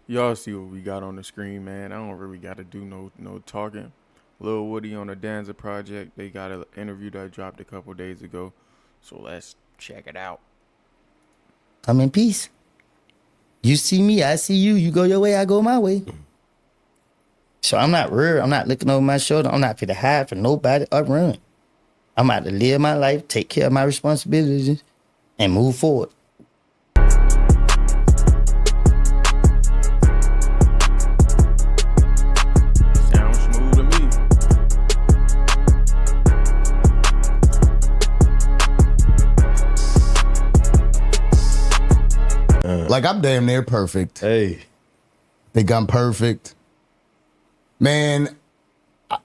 Y'all see what we got on the screen, man. I don't really got to do no talking. Lil Woody on the Danza project. They got an interview that dropped a couple days ago. So let's check it out. I'm in peace. You see me, I see you. You go your way, I go my way. So I'm not real. I'm not looking over my shoulder. I'm not fit to hide from nobody or run. I'm out to live my life, take care of my responsibilities, and move forward. Sounds smooth to me. Like, I'm damn near perfect. Hey. Think I'm perfect. Man,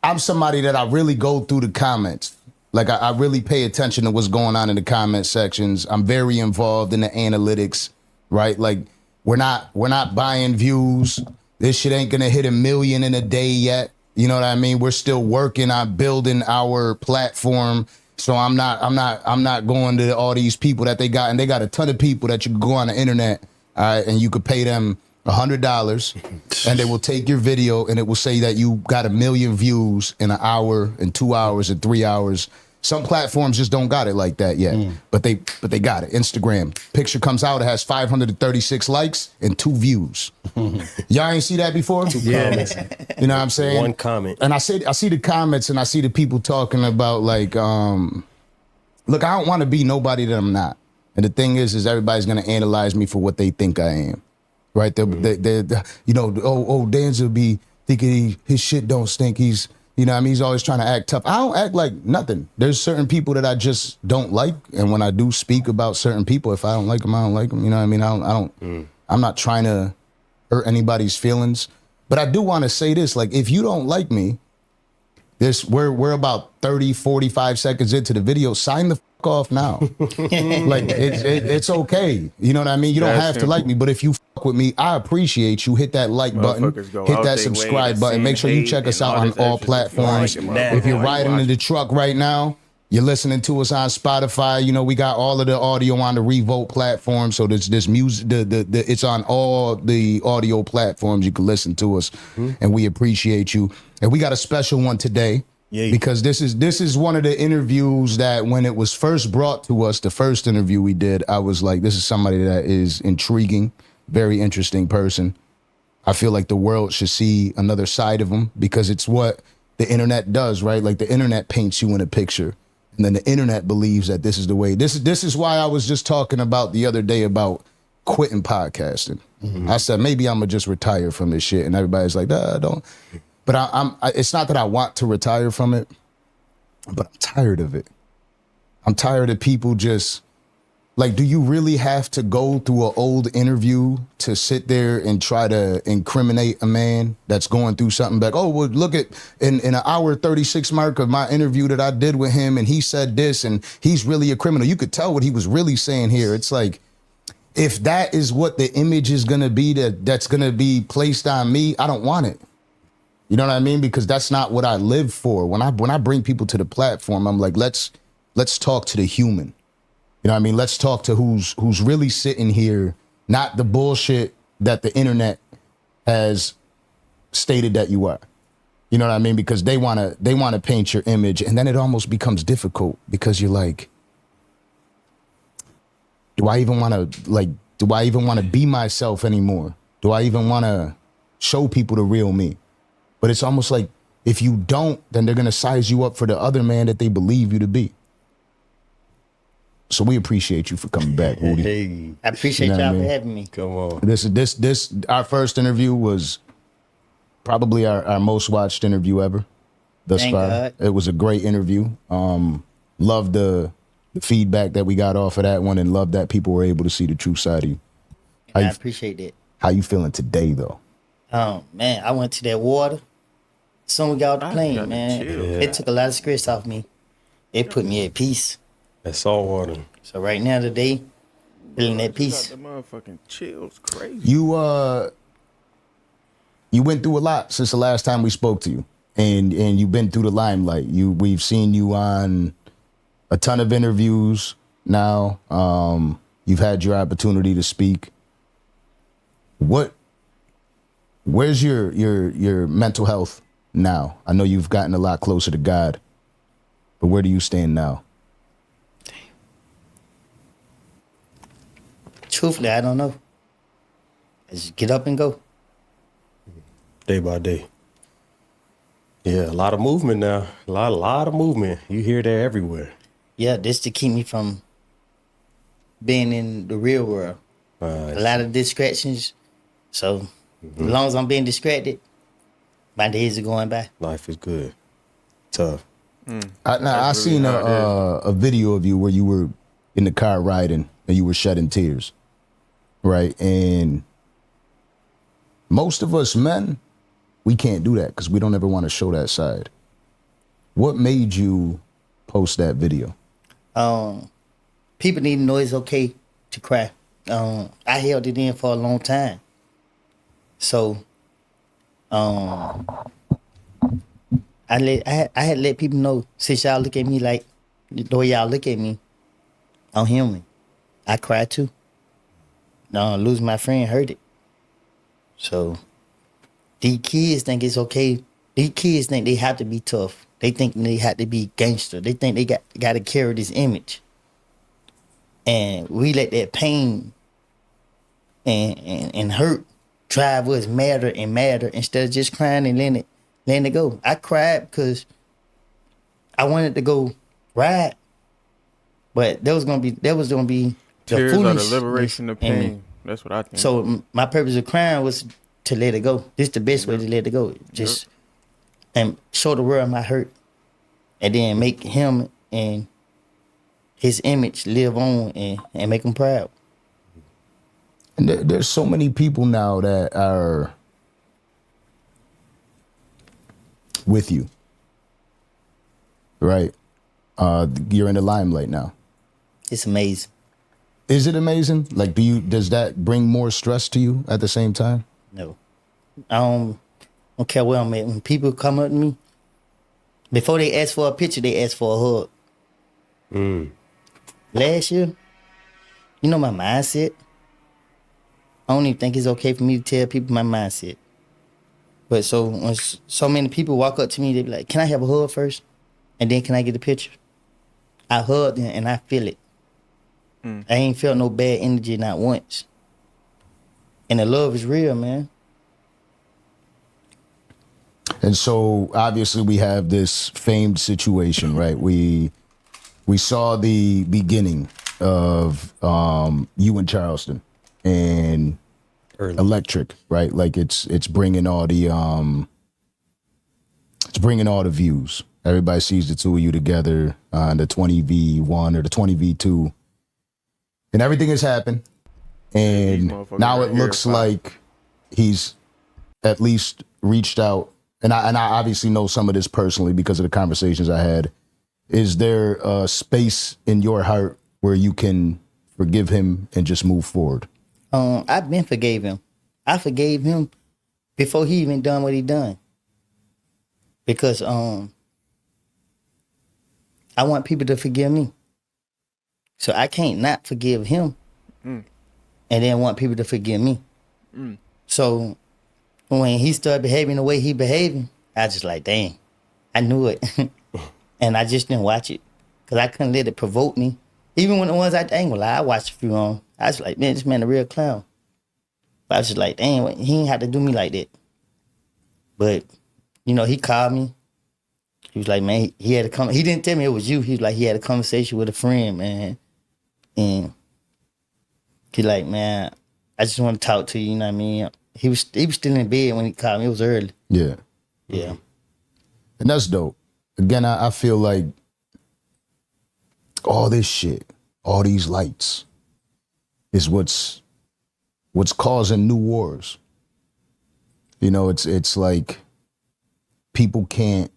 I'm somebody that I really go through the comments. Like, I really pay attention to what's going on in the comment sections. I'm very involved in the analytics, right? Like, we're not buying views. This shit ain't gonna hit 1 million in a day yet. You know what I mean? We're still working on building our platform. So I'm not going to all these people that they got, and they got a ton of people that you can go on the internet, and you could pay them $100, and they will take your video and it will say that you got 1 million views in an hour, in 2 hours, in 3 hours. Some platforms just don't got it like that yet, but they got it. Instagram picture comes out, it has 536 likes and 2 views. Y'all ain't see that before? 2 comments. You know what I'm saying? 1 comment. And I see the comments and I see the people talking about like, look, I don't want to be nobody that I'm not. And the thing is everybody's gonna analyze me for what they think I am, right? They you know, Danza be thinking his shit don't stink. He's, you know what I mean? He's always trying to act tough. I don't act like nothing. There's certain people that I just don't like. And when I do speak about certain people, if I don't like them, I don't like them. You know what I mean? I don't I'm not trying to hurt anybody's feelings. But I do want to say this, like, if you don't like me, we're about 30, 45 seconds into the video. Sign the fuck off now. Like, it's okay. You know what I mean? You don't have to like me, but if you fuck with me, I appreciate you. Hit that like button, hit that subscribe button. Make sure you check us out on all platforms. If you're riding in the truck right now, you're listening to us on Spotify. You know, we got all of the audio on the Revolt platform. So this music, it's on all the audio platforms. You can listen to us, and we appreciate you. And we got a special one today. Yeah. Because this is one of the interviews that when it was first brought to us, the first interview we did, I was like, this is somebody that is intriguing, very interesting person. I feel like the world should see another side of him because it's what the internet does, right? Like the internet paints you in a picture, and then the internet believes that this is the way. This is why I was just talking about the other day about quitting podcasting. I said, maybe I'm gonna just retire from this shit, and everybody's like, don't. But it's not that I want to retire from it, but I'm tired of it. I'm tired of people just, like, do you really have to go through an old interview to sit there and try to incriminate a man that's going through something like, oh, well, look at, in an hour 36 mark of my interview that I did with him, and he said this, and he's really a criminal. You could tell what he was really saying here. It's like, if that is what the image is going to be that's going to be placed on me, I don't want it. You know what I mean? Because that's not what I live for. When I bring people to the platform, I'm like, let's talk to the human. You know what I mean? Let's talk to who's really sitting here, not the bullshit that the internet has stated that you are. You know what I mean? Because they wanna paint your image, and then it almost becomes difficult because you're like, do I even want to be myself anymore? Do I even want to show people the real me? But it's almost like if you don't, then they're going to size you up for the other man that they believe you to be. So we appreciate you for coming back, Woody. Hey, I appreciate y'all for having me. Come on. This our first interview was probably our most watched interview ever thus far. God. It was a great interview. Loved the feedback that we got off of that one, and loved that people were able to see the true side of you. I appreciate that. How you feeling today, though? Oh, man, I went to that water. Soon we got off the plane, man. It took a lot of stress off me. It put me at peace. That salt water. So right now, today, feeling at peace. The motherfucking chills, crazy. You went through a lot since the last time we spoke to you, and you've been through the limelight. We've seen you on a ton of interviews now. You've had your opportunity to speak. What Where's your mental health now? I know you've gotten a lot closer to God, but where do you stand now? Truthfully, I don't know. I just get up and go. Day by day. Yeah, a lot of movement now. A lot of movement. You hear that everywhere. Yeah, this to keep me from being in the real world. A lot of distractions. So as long as I'm being distracted, my days are going by. Life is good. Tough. I That's really seen how a video of you where you were in the car riding and you were shedding tears, right? And most of us men, we can't do that because we don't ever want to show that side. What made you post that video? People need to know it's okay to cry. I held it in for a long time. So I had let people know, since y'all look at me like the way y'all look at me, I'm human. I cry too. Losing my friend hurt it. So these kids think it's okay. These kids think they have to be tough. They think they have to be gangster. They think they got to carry this image. And we let that pain and hurt drive us madder and madder instead of just crying and letting it go. I cried because I wanted to go ride, but that was gonna be the Tears are the foolishness liberation of in me. pain. That's what I think. So my purpose of crying was to let it go. This is the best way to let it go. Just and show the world my hurt, and then make him and his image live on and make him proud. And there's so many people now that are with you, right? You're in the limelight now. It's amazing. Is it amazing? Like, does that bring more stress to you at the same time? No, I don't care where I'm at. When people come up to me, before they ask for a picture, they ask for a hug. Last year, you know my mindset. I don't even think it's okay for me to tell people my mindset. But so when so many people walk up to me, they be like, "Can I have a hug first? And then can I get a picture?" I hug them and I feel it. I ain't felt no bad energy not once. And the love is real, man. And so obviously we have this famed situation, right? We saw the beginning of you in Charleston and Early. Electric, right? Like it's bringing all the views. Everybody sees the two of you together on the 20v1 or the 20v2, and everything has happened. And now it looks like he's at least reached out. And I obviously know some of this personally because of the conversations I had. Is there a space in your heart where you can forgive him and just move forward? I've been forgave him. I forgave him before he even done what he done. Because I want people to forgive me. So I can't not forgive him and then want people to forgive me. So when he started behaving the way he behaving, I just like, dang, I knew it. And I just didn't watch it because I couldn't let it provoke me. Even when the ones I ain't gonna lie, I watched a few on. I was like, man, this man a real clown. But I was just like, dang, he ain't have to do me like that. But, you know, he called me. He was like, man, he had to come. He didn't tell me it was you. He was like, he had a conversation with a friend, man. And he like, man, I just want to talk to you, you know what I mean? He was still in bed when he called me. It was early. Yeah. Yeah. And that's dope. Again, I feel like all this shit, all these lights is what's causing new wars. You know, it's like people can't,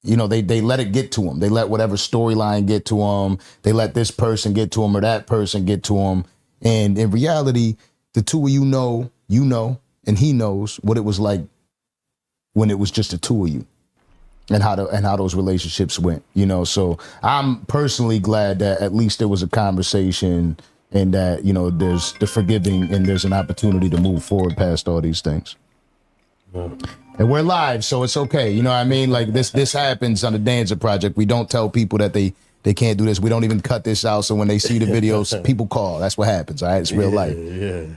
you know, they let it get to them. They let whatever storyline get to them. They let this person get to them or that person get to them. And in reality, the two of you know, and he knows what it was like when it was just the two of you. And how those relationships went, you know. So I'm personally glad that at least there was a conversation and that, you know, there's the forgiving and there's an opportunity to move forward past all these things. And we're live, so it's okay. You know what I mean? Like this happens on the Danza Project. We don't tell people that they can't do this. We don't even cut this out. So when they see the videos, people call. That's what happens. All right, it's real life. Yeah.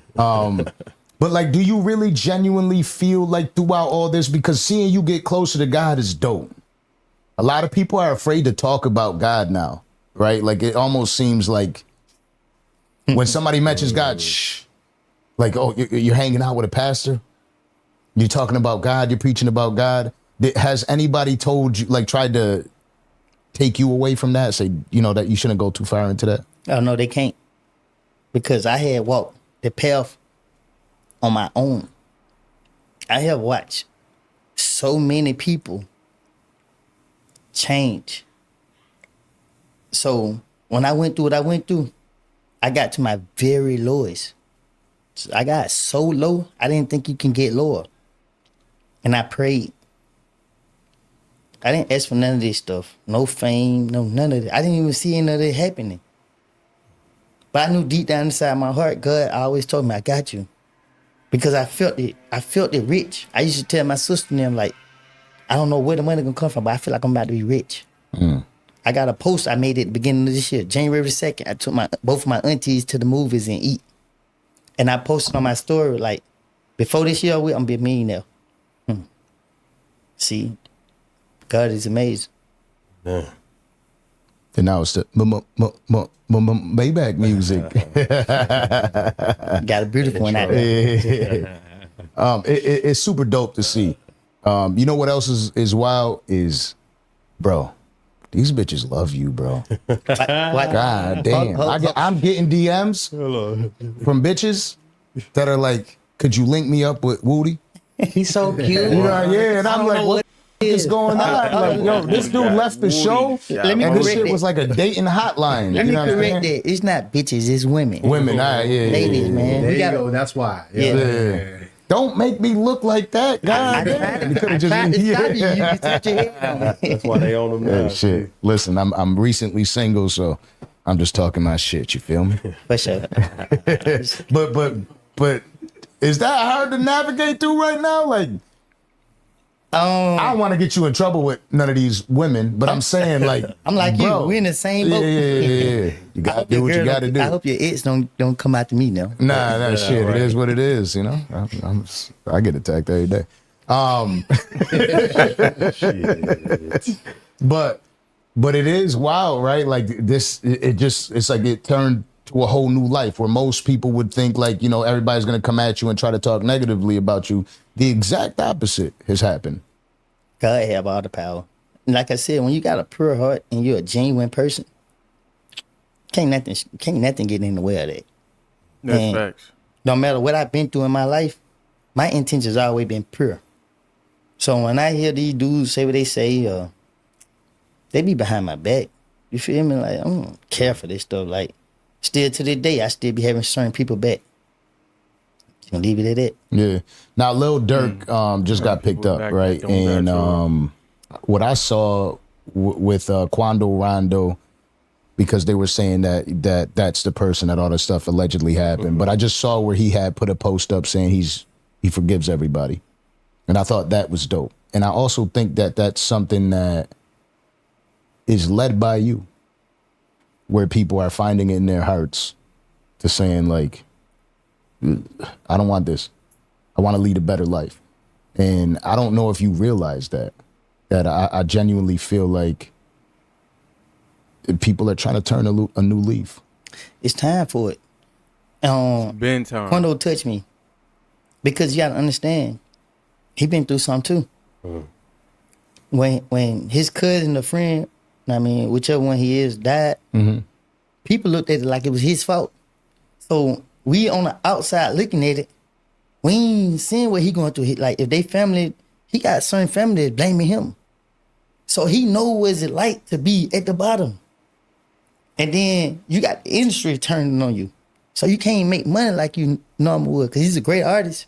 But like, do you really genuinely feel like throughout all this, because seeing you get closer to God is dope. A lot of people are afraid to talk about God now, right? Like it almost seems like when somebody mentions God, shh, like, oh, you're hanging out with a pastor. You're talking about God. You're preaching about God. Has anybody told you, like, tried to take you away from that? Say, that you shouldn't go too far into that? Oh, no, they can't. Because I had walked the path on my own. I have watched so many people change. So when I went through what I went through, I got to my very lowest. So I got so low, I didn't think you can get lower. And I prayed. I didn't ask for none of this stuff. No fame, no none of it. I didn't even see any of it happening. But I knew deep down inside my heart, God always told me, I got you. Because I felt it. I felt it rich. I used to tell my sister and them, like, I don't know where the money gonna come from, but I feel like I'm about to be rich. I got a post I made at the beginning of this year, January 2nd. I took both of my aunties to the movies and eat. And I posted on my story, like, before this year, I'm gonna be a millionaire. See, God is amazing. Yeah. And now it's the Maybach music. Got a beautiful one out there. It's super dope to see. You know what else is wild is, bro, these bitches love you, bro. What? God damn. I'm getting DMs from bitches that are like, could you link me up with Woody? He's so cute. Yeah, and I'm like, what is going on? Like, yo, this dude left the show, Let me and this correct shit that. was like a dating hotline. Let You me know what I'm correct saying? that. It's not bitches, it's women. Women, all right, yeah. Ladies, man. There We you gotta, go. That's why. Yeah. Don't make me look like that, God. I tried to stop you. You just touch your head on me. That's why they own them now. Hey, shit. Listen, I'm recently single, so I'm just talking my shit. You feel me? For sure. But is that hard to navigate through right now? Like, I don't want to get you in trouble with none of these women, but I'm saying, like, I'm like bro, you. We're in the same boat. Yeah. You gotta do what you gotta do. I hope your ex don't come out to me now. Nah, shit. right. It is what it is. You know, I get attacked every day. But it is wild, right? Like this, it's like it turned to a whole new life where most people would think like, everybody's gonna come at you and try to talk negatively about you. The exact opposite has happened. God have all the power. And like I said, when you got a pure heart and you're a genuine person, can't nothing get in the way of that. That's And facts. no matter what I've been through in my life, my intentions always been pure. So when I hear these dudes say what they say, they be behind my back. You feel me? Like, I don't care for this stuff. Like, still to this day, I still be having certain people back. You gonna leave it at that? Yeah. Now, Lil Durk just got picked people up, back right? that don't And what I saw with Quando Rondo, because they were saying that's the person that all this stuff allegedly happened. But I just saw where he had put a post up saying he forgives everybody, and I thought that was dope. And I also think that that's something that is led by you, where people are finding it in their hearts to saying like, I don't want this. I want to lead a better life. And I don't know if you realize that I genuinely feel like people are trying to turn a new leaf. It's time for it. Been time. Quando touched me because you gotta understand, he been through something too. When his cousin or friend, I mean, whichever one he is, died, people looked at it like it was his fault. So we on the outside looking at it, we ain't seeing what he going through. Like if they family, he got certain family that's blaming him. So he know what it's like to be at the bottom. And then you got the industry turning on you. So you can't make money like you normally would because he's a great artist.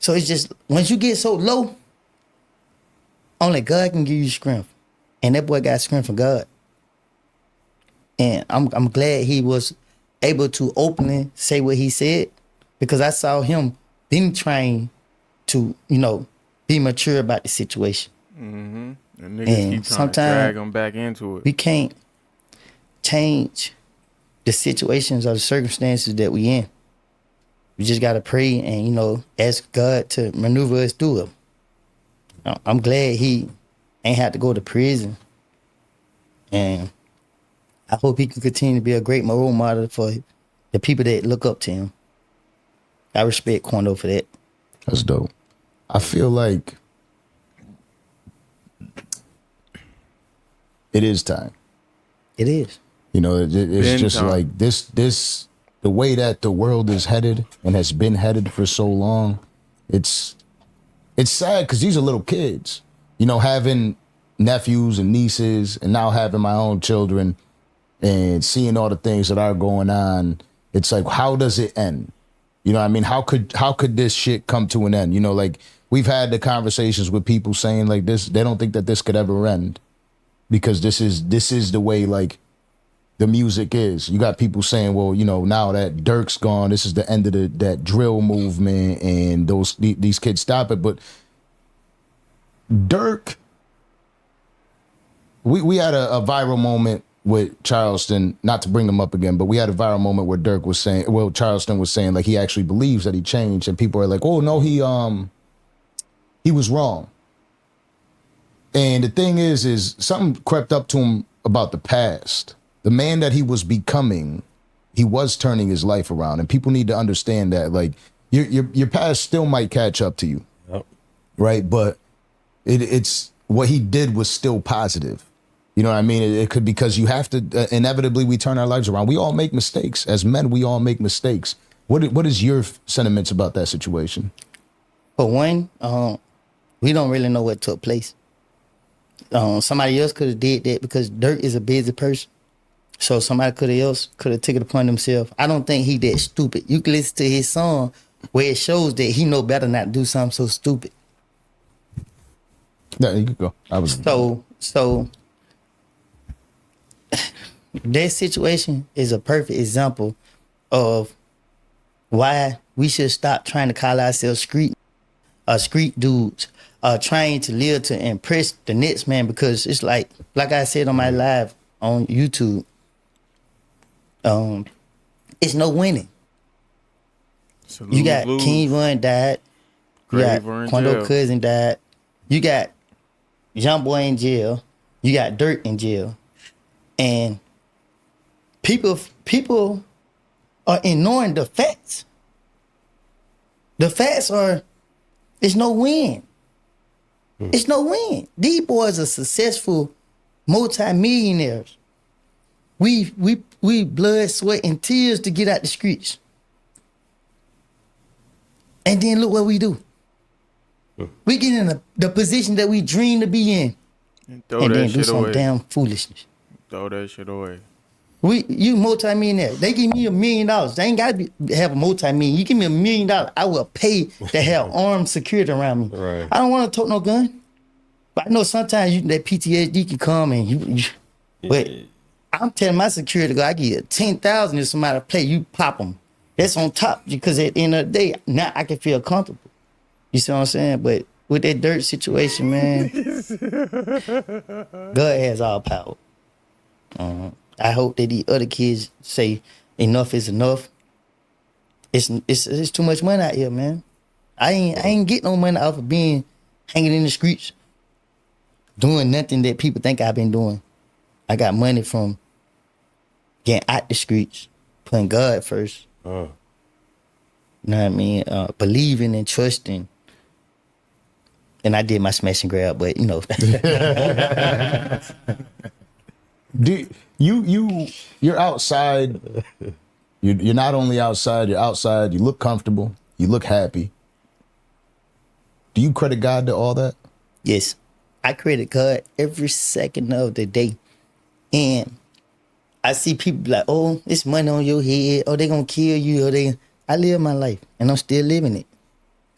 So it's just, once you get so low, only God can give you strength. And that boy got strength from God. And I'm glad he was able to openly say what he said because I saw him then trying to, be mature about the situation. And niggas And keep trying to sometimes drag them back into it. we can't change the situations or the circumstances that we in. We just gotta pray and, ask God to maneuver us through them. I'm glad he ain't had to go to prison. And I hope he can continue to be a great role model for the people that look up to him. I respect Quando for that. That's dope. I feel like it is time. It is. It's Been just time. like this, the way that the world is headed and has been headed for so long. It's sad because these are little kids, having nephews and nieces and now having my own children and seeing all the things that are going on. It's like, how does it end? You know what I mean? How could this shit come to an end? Like we've had the conversations with people saying like this, they don't think that this could ever end because this is the way like the music is. You got people saying, well, now that Durk's gone, this is the end of that drill movement and these kids stop it. But Durk, we had a viral moment with Charleston, not to bring him up again, but we had a viral moment where Charleston was saying like he actually believes that he changed, and people are like, oh no, he was wrong. And the thing is something crept up to him about the past. The man that he was becoming, he was turning his life around, and people need to understand that like your past still might catch up to you, right? But it's what he did was still positive. You know what I mean? It could, because you have to, inevitably we turn our lives around. We all make mistakes. As men, we all make mistakes. What is your sentiments about that situation? For one, we don't really know what took place. Somebody else could have did that because Durk is a busy person. So somebody could have taken it upon themselves. I don't think he that stupid. You can listen to his song where it shows that he know better not to do something so stupid. Yeah, you could go. So that situation is a perfect example of why we should stop trying to call ourselves street dudes, trying to live to impress the next man, because it's like I said on my live on YouTube, it's no winning. You got King Von died, you got Graver in Quando jail. Cousin died, you got Young Boy in jail, you got Durk in jail, and people are ignoring the facts. The facts are, it's no win. It's no win. These boys are successful multi-millionaires. We blood, sweat, and tears to get out the streets. And then look what we do. We get in the position that we dream to be in. And throw And that then do shit some away. damn foolishness. Throw that shit away. You multi-millionaire. They give me $1 million. They ain't got to have a multi-million. You give me $1 million, I will pay to have armed security around me. Right. I don't want to tote no gun. But I know sometimes that PTSD can come and you but I'm telling my security guard, I give you 10,000 if somebody play, you pop them. That's on top, because at the end of the day, now I can feel comfortable. You see what I'm saying? But with that Durk situation, man, God has all power. I hope that the other kids say enough is enough. It's too much money out here, man. I ain't get no money off of being hanging in the streets, doing nothing that people think I've been doing. I got money from getting out the streets, putting God first. You know what I mean? Believing and trusting. And I did my smash and grab, but you know. You're outside. You're not only outside, you're outside, you look comfortable, you look happy. Do you credit God to all that? Yes. I credit God every second of the day. And I see people like, oh, it's money on your head, or they gonna kill you, I live my life and I'm still living it.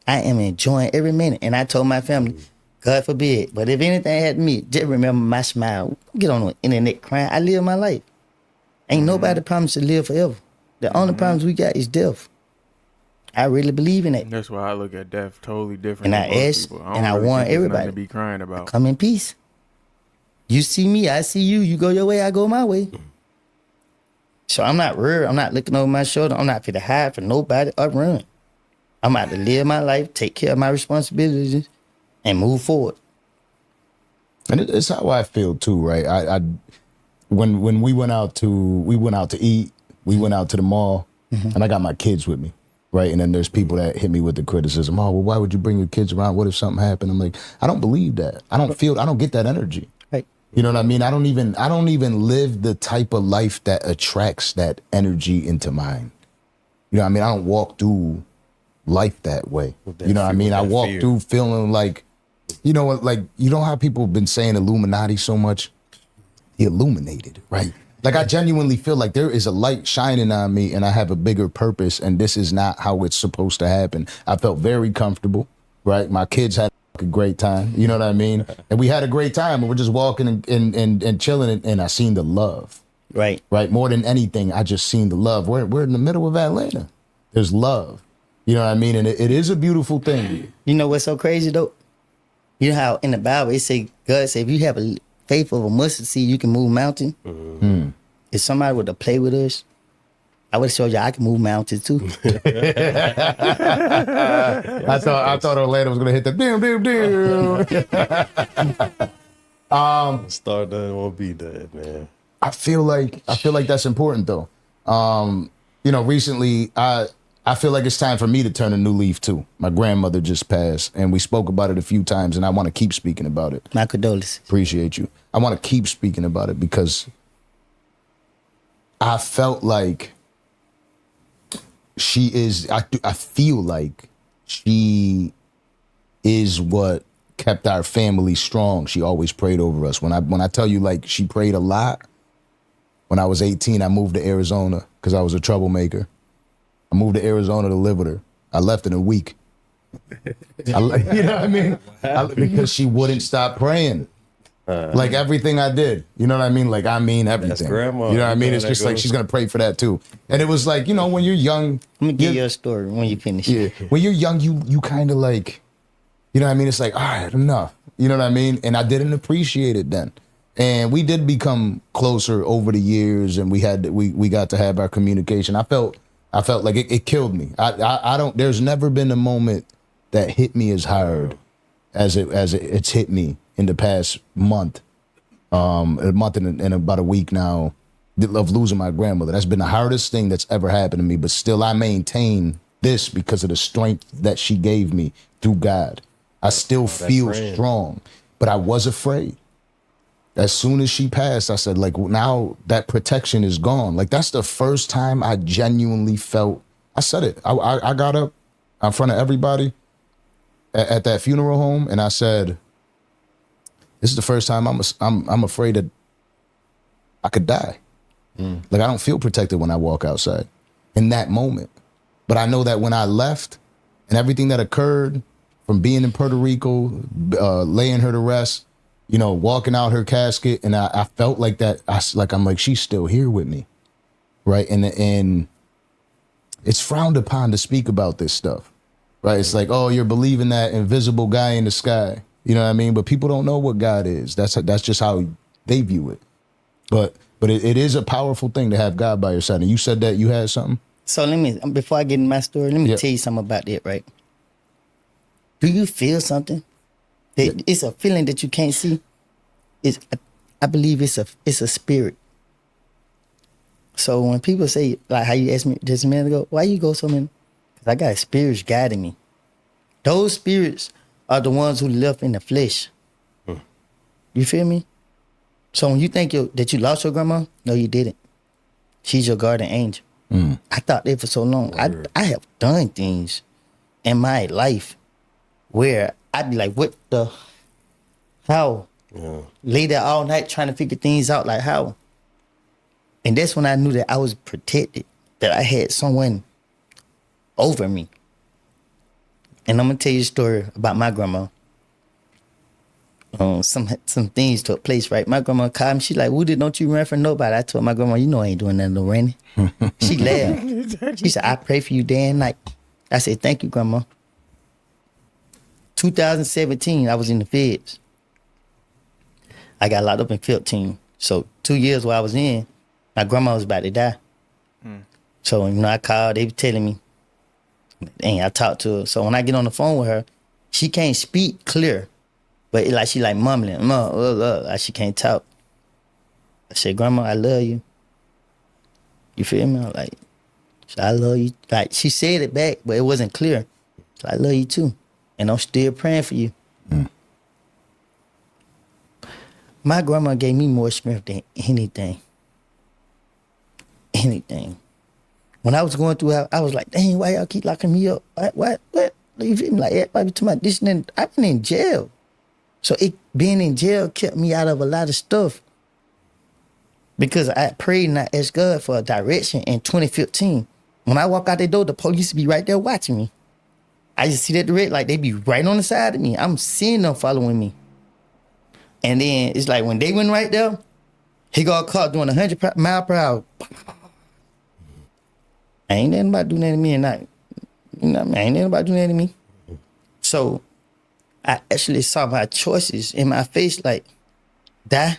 I am enjoying every minute. And I told my family, God forbid, but if anything happened to me, just remember my smile. Get on the internet crying. I live my life. Ain't nobody promised to live forever. The only promise we got is death. I really believe in it. That's why I look at death totally different And than I most ask, people. I and I don't really warn think it's nothing everybody, to be crying about. come in peace. You see me, I see you. You go your way, I go my way. So I'm not worried. I'm not looking over my shoulder. I'm not fit to hide for nobody or run. I'm out to live my life, take care of my responsibilities, and move forward. And it's how I feel too, right? I when we went out to eat, we went out to the mall, and I got my kids with me, right? And then there's people that hit me with the criticism. Oh, well, why would you bring your kids around? What if something happened? I'm like, I don't believe that. I don't get that energy. Right. You know what I mean? I don't even live the type of life that attracts that energy into mine. You know what I mean? I don't walk through life that way. You know what I mean? I walk through feeling like, you know what, like, you know how people have been saying Illuminati so much? The illuminated, right? Like, I genuinely feel like there is a light shining on me and I have a bigger purpose, and this is not how it's supposed to happen. I felt very comfortable, right? My kids had a great time, you know what I mean? And we had a great time, and we're just walking and chilling, and I seen the love. Right. Right? More than anything, I just seen the love. We're in the middle of Atlanta. There's love. You know what I mean? And it is a beautiful thing. You know what's so crazy though? You know how in the Bible it say, God say, if you have a faith of a mustard seed, you can move mountain. Mm-hmm. If somebody would have played with us, I would have showed you I can move mountains too. I thought Orlando was gonna hit the damn. Star doesn't want to be dead, man. I feel like that's important though. You know, recently I feel like it's time for me to turn a new leaf too. My grandmother just passed, and we spoke about it a few times, and I want to keep speaking about it. My condolences. Appreciate you. I want to keep speaking about it because I felt like she is. I feel like she is what kept our family strong. She always prayed over us. When I tell you, like, she prayed a lot. When I was 18, I moved to Arizona because I was a troublemaker. I moved to Arizona to live with her. I left in a week. You know what I mean? Because she wouldn't stop praying. Like everything I did. You know what I mean? Like, I mean everything. That's grandma. You know what I mean? It's That just like goes. she's going to pray for that too. And it was like, you know, when you're young. Let me give you a story when you finish. Yeah. When you're young, you kind of like, you know what I mean? It's like, all right, enough. You know what I mean? And I didn't appreciate it then. And we did become closer over the years, and we got to have our communication. I felt like it killed me. I don't. There's never been a moment that hit me as hard as it's hit me in the past month, and about a week now, of losing my grandmother. That's been the hardest thing that's ever happened to me. But still, I maintain this because of the strength that she gave me through God. I still feel strong, but I was afraid. As soon as she passed, I said, like, now that protection is gone. Like, that's the first time I genuinely felt, I said it. I got up in front of everybody at that funeral home, and I said, this is the first time I'm afraid that I could die. Like, I don't feel protected when I walk outside in that moment. But I know that when I left and everything that occurred from being in Puerto Rico, laying her to rest, you know, walking out her casket, and I felt like that. I'm like, she's still here with me, right? And it's frowned upon to speak about this stuff, right? It's like, oh, you're believing that invisible guy in the sky, you know what I mean? But people don't know what God is. That's just how they view it. But it is a powerful thing to have God by your side. And you said that you had something. So before I get in my story, let me Yep. tell you something about that, right? Do you feel something? It's a feeling that you can't see. I believe it's a spirit. So when people say, like how you asked me just a minute ago, why you go so many? Because I got spirits guiding me. Those spirits are the ones who live in the flesh. You feel me? So when you think that you lost your grandma, no, you didn't. She's your guardian angel. I thought that for so long. I have done things in my life where I'd be like, what the, how? Yeah. Lay there all night trying to figure things out, like how? And that's when I knew that I was protected, that I had someone over me. And I'm gonna tell you a story about my grandma. Some things took place, right? My grandma called me. She like, Woody, don't you run for nobody. I told my grandma, you know I ain't doing nothing, no running. She laughed. She said, I pray for you day and night. I said, thank you, Grandma. 2017, I was in the feds. I got locked up in 15. So 2 years while I was in, my grandma was about to die. So, I called, they were telling me, and I talked to her. So when I get on the phone with her, she can't speak clear, but she like mumbling, like she can't talk. I said, Grandma, I love you. You feel me? I'm like, I love you. Like, she said it back, but it wasn't clear. So I love you too. And I'm still praying for you. My grandma gave me more strength than anything. Anything. When I was going through, I was like, dang, why y'all keep locking me up? What? You feel me? Like, everybody to my this and that. I've been in jail. So being in jail kept me out of a lot of stuff. Because I prayed and I asked God for a direction in 2015. When I walk out the door, the police be right there watching me. I just see that red light, they be right on the side of me. I'm seeing them following me. And then it's like when they went right there, he got caught doing 100 mile per hour. I ain't nothing about doing that to me and not, you know what I mean? I ain't nothing about doing that to me. So I actually saw my choices in my face, like, die,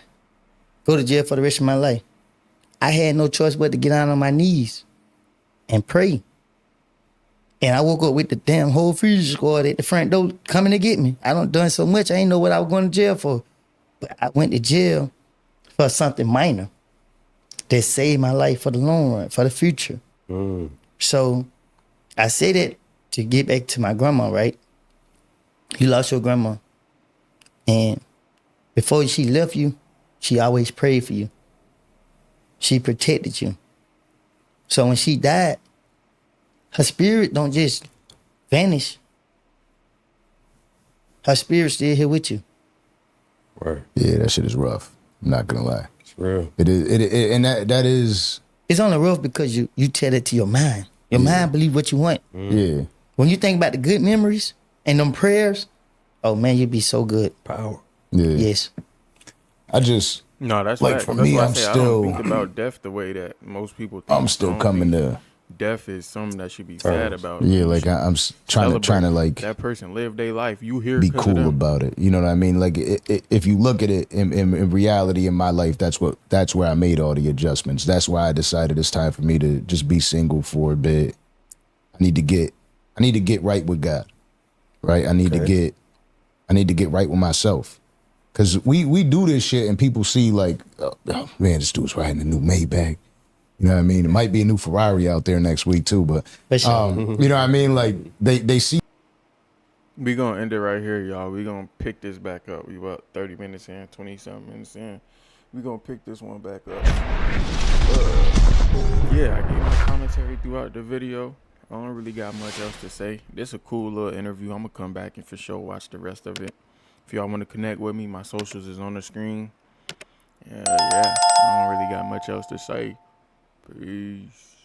go to jail for the rest of my life. I had no choice but to get down on my knees and pray. And I woke up with the damn whole freezer squad at the front door coming to get me. I done so much, I ain't know what I was going to jail for. But I went to jail for something minor that saved my life for the long run, for the future. So I say that to get back to my grandma, right? You lost your grandma. And before she left you, she always prayed for you. She protected you. So when she died, her spirit don't just vanish. Her spirit's still here with you. Right. Yeah, that shit is rough. I'm not gonna lie. It's real. It is, and that is. It's only rough because you tell it to your mind. Your mind believe what you want. Yeah. When you think about the good memories and them prayers, oh man, you'd be so good. Power. Yeah. Yes. I just. No, that's Like, right. for That's me, why I I'm say I still- don't think about death the way that most people think. I'm still I don't coming think to. death is something that should be sad about. Yeah, You like should I'm trying to like that person live their life. You here be 'cause of cool them. about it. You know what I mean? Like if you look at it in reality in my life, that's where I made all the adjustments. That's why I decided it's time for me to just be single for a bit. I need to get right with God. Right? I need to get right with myself. Cause we do this shit and people see like, oh man, this dude's riding a new Maybach. You know what I mean? It might be a new Ferrari out there next week too, but For sure. you know what I mean? Like they see. We gonna end it right here, y'all. We gonna pick this back up. We about 30 minutes in, 20-something minutes in. We gonna pick this one back up. Yeah, I gave my commentary throughout the video. I don't really got much else to say. This a cool little interview. I'm gonna come back and for sure watch the rest of it. If y'all want to connect with me, my socials is on the screen. Yeah, I don't really got much else to say. Peace.